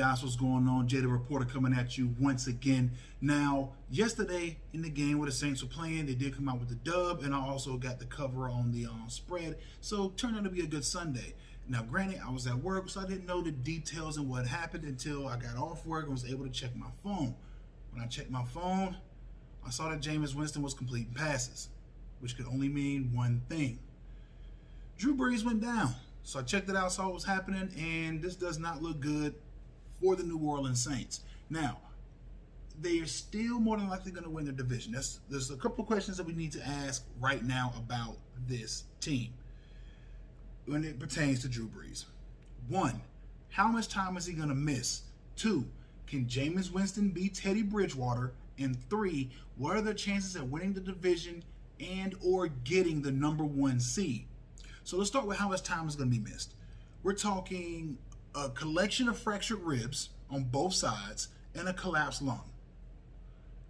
guys, what's going on? Jay the Reporter coming at you once again. Now, yesterday in the game where the Saints were playing, they did come out with the dub, and I also got the cover on the spread, so it turned out to be a good Sunday. Now, granted, I was at work, so I didn't know the details of what happened until I got off work and was able to check my phone. When I checked my phone, I saw that Jameis Winston was completing passes, which could only mean one thing. Drew Brees went down. So I checked it out, saw what was happening, and this does not look good for the New Orleans Saints. Now, they are still more than likely going to win their division. There's a couple of questions that we need to ask right now about this team when it pertains to Drew Brees. 1, how much time is he going to miss? 2, can Jameis Winston beat Teddy Bridgewater? And 3, what are their chances at winning the division and or getting the #1 seed? So let's start with how much time is going to be missed. We're talking a collection of fractured ribs on both sides and a collapsed lung.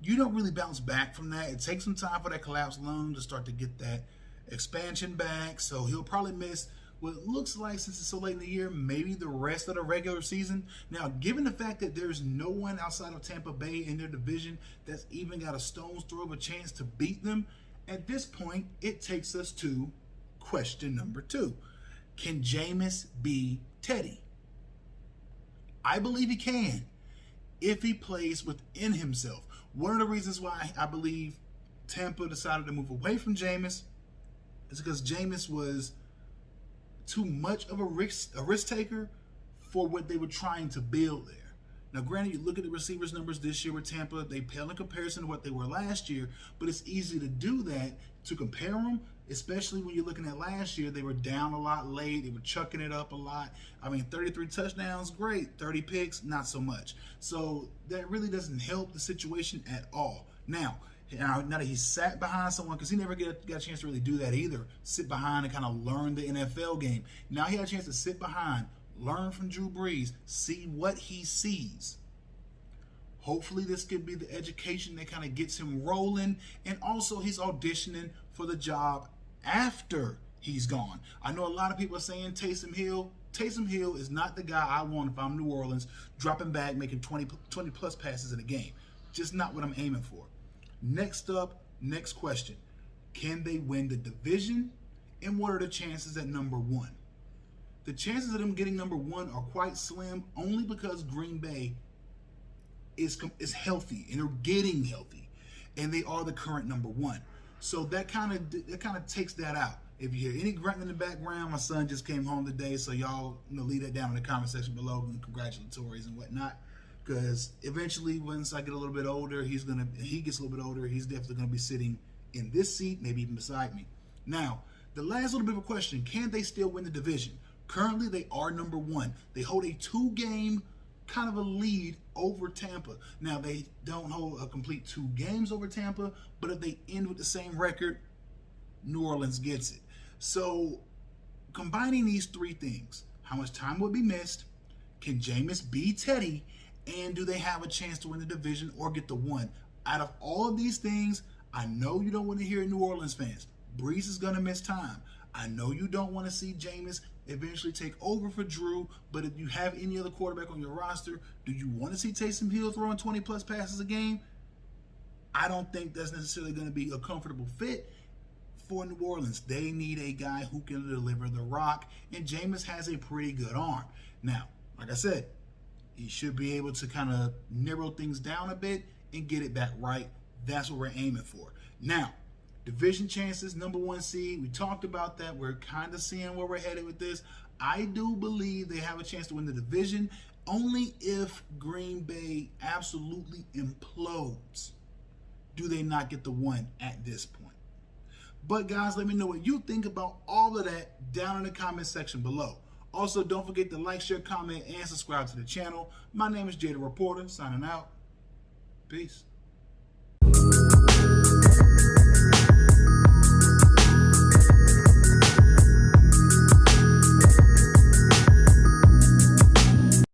You don't really bounce back from that. It takes some time for that collapsed lung to start to get that expansion back. So he'll probably miss what it looks like, since it's so late in the year, maybe the rest of the regular season. Now, given the fact that there's no one outside of Tampa Bay in their division that's even got a stone's throw of a chance to beat them, at this point, it takes us to question number 2. Can Jameis be Teddy? I believe he can if he plays within himself. One of the reasons why I believe Tampa decided to move away from Jameis is because Jameis was too much of a risk taker for what they were trying to build there. Now, granted, you look at the receivers numbers this year with Tampa, they pale in comparison to what they were last year, but it's easy to do that, to compare them, especially when you're looking at last year. They were down a lot late. They were chucking it up a lot. I mean, 33 touchdowns, great. 30 picks, not so much. So that really doesn't help the situation at all. Now that he's sat behind someone, because he never got a chance to really do that either, sit behind and kind of learn the NFL game. Now he had a chance to sit behind, learn from Drew Brees, see what he sees. Hopefully this could be the education that kind of gets him rolling, and also he's auditioning for the job after he's gone. I know a lot of people are saying Taysom Hill. Taysom Hill is not the guy I want if I'm New Orleans, dropping back, making 20 plus passes in a game. Just not what I'm aiming for. Next up, next question. Can they win the division? And what are the chances at #1? The chances of them getting #1 are quite slim, only because Green Bay is healthy, and they're getting healthy, and they are the current #1. So that kind of takes that out. If you hear any grunting in the background, my son just came home today, so y'all leave that down in the comment section below, and congratulatories and whatnot. Because eventually, once I get a little bit older, he gets a little bit older, he's definitely gonna be sitting in this seat, maybe even beside me. Now, the last little bit of a question: can they still win the division? Currently, they are #1. They hold a 2-game kind of a lead over Tampa. Now, they don't hold a complete 2 games over Tampa, but if they end with the same record, New Orleans gets it. So, combining these 3 things, how much time would be missed? Can Jameis beat Teddy? And do they have a chance to win the division or get the 1? Out of all of these things, I know you don't want to hear it, New Orleans fans. Brees is going to miss time. I know you don't want to see Jameis eventually take over for Drew, but if you have any other quarterback on your roster, do you want to see Taysom Hill throwing 20 plus passes a game? I don't think that's necessarily going to be a comfortable fit for New Orleans. They need a guy who can deliver the rock, and Jameis has a pretty good arm. Now, like I said, he should be able to kind of narrow things down a bit and get it back right. That's what we're aiming for. Now, division chances, #1 seed. We talked about that. We're kind of seeing where we're headed with this. I do believe they have a chance to win the division, only if Green Bay absolutely implodes. Do they not get the 1 at this point? But guys, let me know what you think about all of that down in the comment section below. Also, don't forget to like, share, comment, and subscribe to the channel. My name is Jay the Reporter, signing out. Peace.